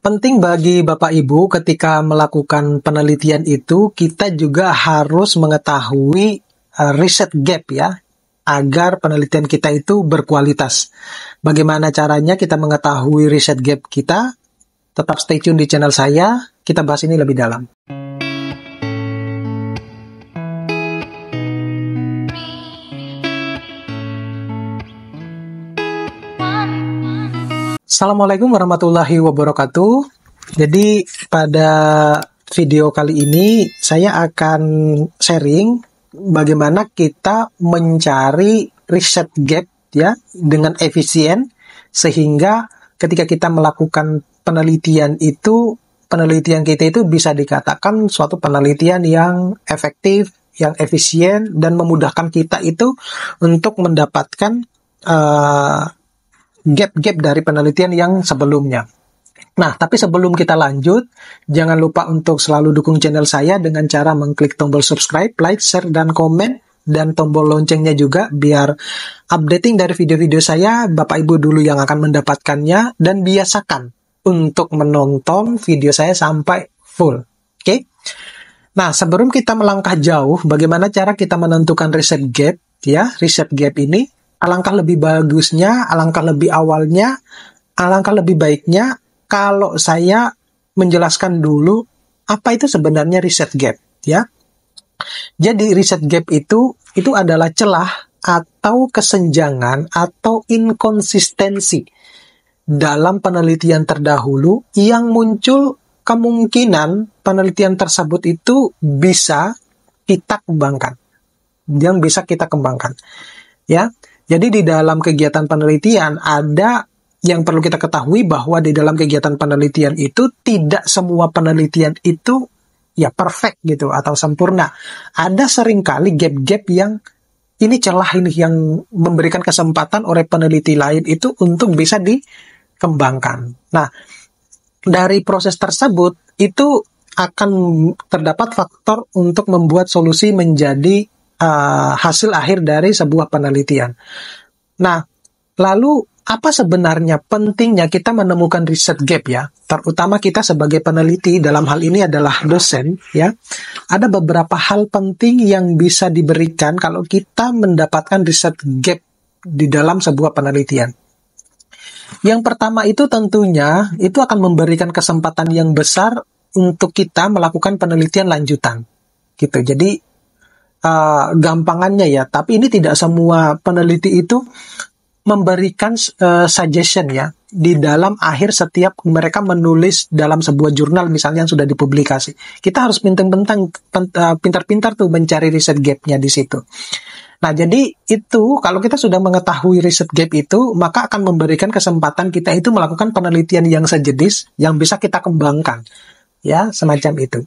Penting bagi Bapak Ibu ketika melakukan penelitian itu, kita juga harus mengetahui riset gap ya, agar penelitian kita itu berkualitas. Bagaimana caranya kita mengetahui riset gap kita? Tetap stay tune di channel saya, kita bahas ini lebih dalam. Assalamualaikum warahmatullahi wabarakatuh. Jadi pada video kali ini saya akan sharing bagaimana kita mencari riset gap ya dengan efisien, sehingga ketika kita melakukan penelitian kita itu bisa dikatakan suatu penelitian yang efektif, yang efisien, dan memudahkan kita itu untuk mendapatkan gap-gap dari penelitian yang sebelumnya. Nah, tapi sebelum kita lanjut, jangan lupa untuk selalu dukung channel saya dengan cara mengklik tombol subscribe, like, share, dan komen, dan tombol loncengnya juga, biar updating dari video-video saya, Bapak Ibu dulu yang akan mendapatkannya, dan biasakan untuk menonton video saya sampai full. Oke? Nah, sebelum kita melangkah jauh, bagaimana cara kita menentukan riset gap, ya, riset gap ini, alangkah lebih bagusnya, alangkah lebih awalnya, alangkah lebih baiknya kalau saya menjelaskan dulu apa itu sebenarnya riset gap, ya. Jadi riset gap itu adalah celah atau kesenjangan atau inkonsistensi dalam penelitian terdahulu yang muncul kemungkinan penelitian tersebut itu bisa kita kembangkan. Ya. Jadi di dalam kegiatan penelitian ada yang perlu kita ketahui bahwa di dalam kegiatan penelitian itu tidak semua penelitian itu ya perfect gitu atau sempurna. Ada seringkali gap-gap yang ini celah ini yang memberikan kesempatan oleh peneliti lain itu untuk bisa dikembangkan. Nah, dari proses tersebut itu akan terdapat faktor untuk membuat solusi menjadi hasil akhir dari sebuah penelitian. Nah, lalu apa sebenarnya pentingnya kita menemukan riset gap ya? Terutama kita sebagai peneliti, dalam hal ini adalah dosen ya. Ada beberapa hal penting yang bisa diberikan kalau kita mendapatkan riset gap di dalam sebuah penelitian. Yang pertama itu tentunya itu akan memberikan kesempatan yang besar untuk kita melakukan penelitian lanjutan. Gitu. Jadi gampangannya ya, tapi ini tidak semua peneliti itu memberikan suggestion ya di dalam akhir setiap mereka menulis dalam sebuah jurnal misalnya yang sudah dipublikasi. Kita harus pintar-pintar tuh mencari riset gap-nya di situ. Nah, jadi itu kalau kita sudah mengetahui riset gap itu, maka akan memberikan kesempatan kita itu melakukan penelitian yang sejenis yang bisa kita kembangkan. Ya, semacam itu.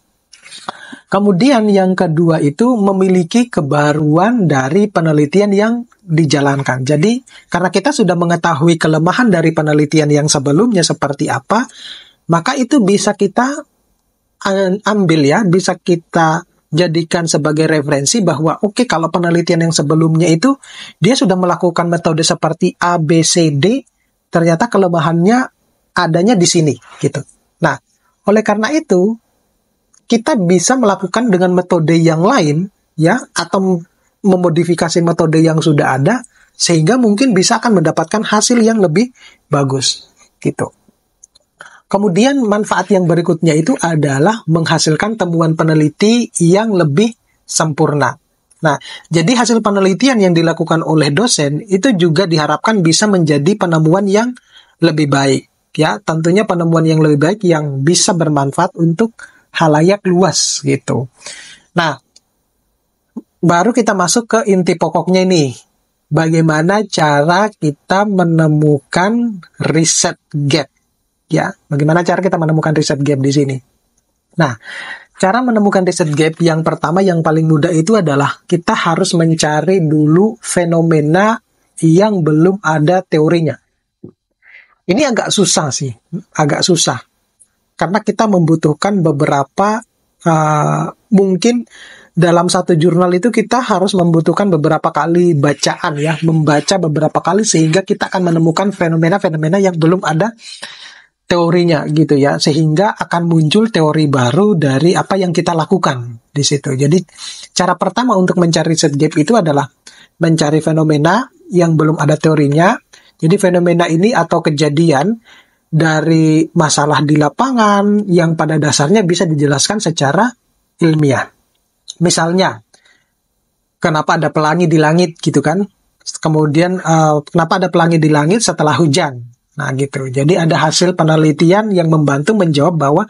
Kemudian yang kedua itu memiliki kebaruan dari penelitian yang dijalankan. Jadi karena kita sudah mengetahui kelemahan dari penelitian yang sebelumnya seperti apa, maka itu bisa kita ambil ya, bisa kita jadikan sebagai referensi bahwa oke, kalau penelitian yang sebelumnya itu dia sudah melakukan metode seperti A, B, C, D, ternyata kelemahannya adanya di sini gitu. Nah, oleh karena itu kita bisa melakukan dengan metode yang lain, ya, atau memodifikasi metode yang sudah ada, sehingga mungkin bisa akan mendapatkan hasil yang lebih bagus, gitu. Kemudian manfaat yang berikutnya itu adalah menghasilkan temuan peneliti yang lebih sempurna. Nah, jadi hasil penelitian yang dilakukan oleh dosen itu juga diharapkan bisa menjadi penemuan yang lebih baik, ya, tentunya penemuan yang lebih baik yang bisa bermanfaat untuk halayak luas gitu. Nah, baru kita masuk ke inti pokoknya ini. Bagaimana cara kita menemukan riset gap? Ya, bagaimana cara kita menemukan riset gap di sini? Nah, cara menemukan riset gap yang pertama yang paling mudah itu adalah kita harus mencari dulu fenomena yang belum ada teorinya. Ini agak susah sih, agak susah. Karena kita membutuhkan beberapa, mungkin dalam satu jurnal itu kita harus membutuhkan beberapa kali bacaan ya, membaca beberapa kali sehingga kita akan menemukan fenomena-fenomena yang belum ada teorinya gitu ya, sehingga akan muncul teori baru dari apa yang kita lakukan di situ. Jadi cara pertama untuk mencari riset gap itu adalah mencari fenomena yang belum ada teorinya. Jadi fenomena ini atau kejadian dari masalah di lapangan yang pada dasarnya bisa dijelaskan secara ilmiah. Misalnya, kenapa ada pelangi di langit gitu kan? Kemudian kenapa ada pelangi di langit setelah hujan? Nah gitu. Jadi ada hasil penelitian yang membantu menjawab bahwa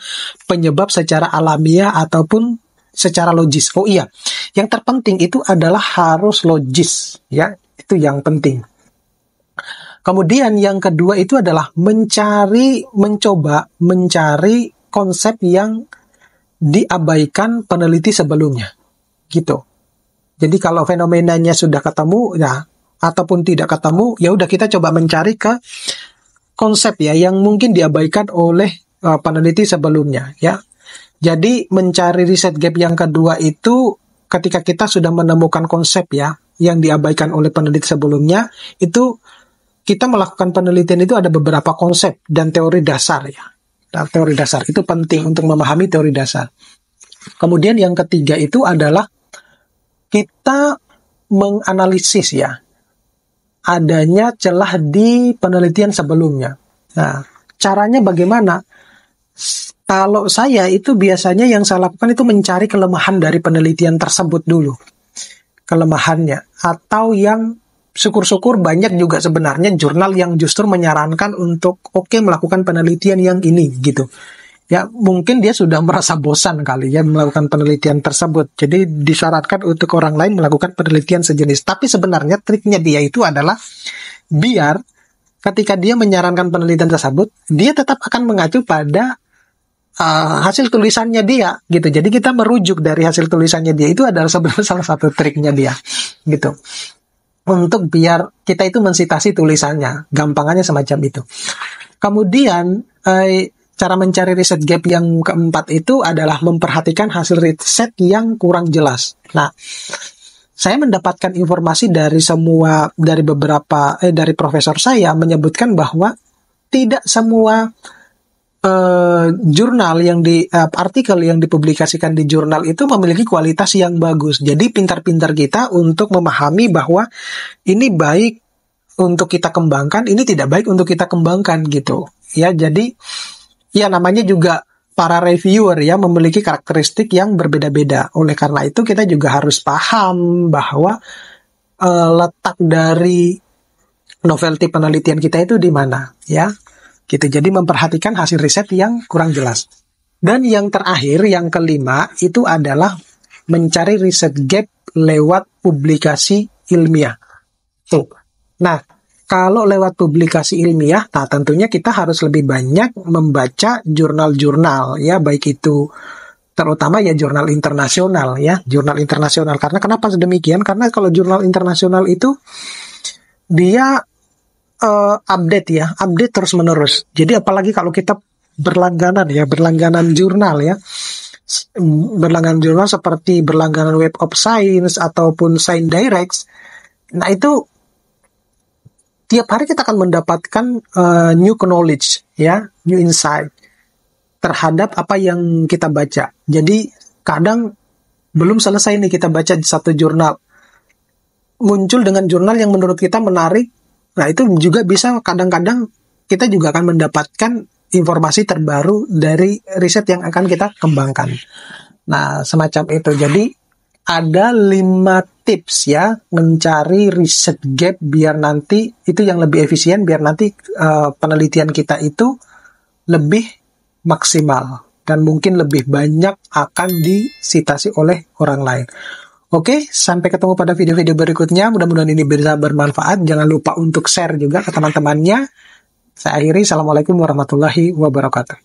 penyebab secara alamiah ataupun secara logis. Oh iya, yang terpenting itu adalah harus logis, ya. Itu yang penting. Kemudian yang kedua itu adalah mencoba mencari konsep yang diabaikan peneliti sebelumnya. Gitu. Jadi kalau fenomenanya sudah ketemu, ya, ataupun tidak ketemu, ya udah kita coba mencari ke konsep ya yang mungkin diabaikan oleh peneliti sebelumnya ya. Jadi mencari riset gap yang kedua itu ketika kita sudah menemukan konsep ya yang diabaikan oleh peneliti sebelumnya, itu kita melakukan penelitian itu ada beberapa konsep dan teori dasar ya. Nah, teori dasar itu penting untuk memahami teori dasar. Kemudian yang ketiga itu adalah kita menganalisis ya adanya celah di penelitian sebelumnya. Nah, caranya bagaimana? Kalau saya itu biasanya yang saya lakukan itu mencari kelemahan dari penelitian tersebut dulu. Kelemahannya. Atau yang syukur-syukur banyak juga sebenarnya jurnal yang justru menyarankan untuk melakukan penelitian yang ini gitu. Ya mungkin dia sudah merasa bosan kali ya melakukan penelitian tersebut. Jadi disyaratkan untuk orang lain melakukan penelitian sejenis. Tapi sebenarnya triknya dia itu adalah biar ketika dia menyarankan penelitian tersebut, dia tetap akan mengacu pada hasil tulisannya dia gitu. Jadi kita merujuk dari hasil tulisannya dia, itu adalah sebenarnya salah satu triknya dia gitu. Untuk biar kita itu mensitasi tulisannya, gampangannya semacam itu. Kemudian cara mencari riset gap yang keempat itu adalah memperhatikan hasil riset yang kurang jelas. Nah, saya mendapatkan informasi dari dari profesor saya menyebutkan bahwa tidak semua jurnal artikel yang dipublikasikan di jurnal itu memiliki kualitas yang bagus. Jadi pintar-pintar kita untuk memahami bahwa ini baik untuk kita kembangkan, ini tidak baik untuk kita kembangkan gitu. Ya, jadi ya namanya juga para reviewer ya memiliki karakteristik yang berbeda-beda. Oleh karena itu kita juga harus paham bahwa letak dari novelty penelitian kita itu di mana ya. Gitu. Jadi memperhatikan hasil riset yang kurang jelas. Dan yang terakhir, yang kelima itu adalah mencari riset gap lewat publikasi ilmiah. Tuh. Nah, kalau lewat publikasi ilmiah, nah tentunya kita harus lebih banyak membaca jurnal-jurnal ya, baik itu terutama ya jurnal internasional ya, jurnal internasional. Karena kenapa demikian? Karena kalau jurnal internasional itu dia update terus-menerus. Jadi apalagi kalau kita berlangganan jurnal ya. Berlangganan jurnal seperti berlangganan Web of Science ataupun Science Direct. Nah, itu tiap hari kita akan mendapatkan new knowledge ya, new insight terhadap apa yang kita baca. Jadi kadang belum selesai nih kita baca di satu jurnal, muncul dengan jurnal yang menurut kita menarik. Nah, itu juga bisa kadang-kadang kita juga akan mendapatkan informasi terbaru dari riset yang akan kita kembangkan. Nah, semacam itu. Jadi ada 5 tips ya mencari riset gap biar nanti itu yang lebih efisien, biar nanti penelitian kita itu lebih maksimal dan mungkin lebih banyak akan disitasi oleh orang lain. Oke, sampai ketemu pada video-video berikutnya. Mudah-mudahan ini bisa bermanfaat. Jangan lupa untuk share juga ke teman-temannya. Saya akhiri. Assalamualaikum warahmatullahi wabarakatuh.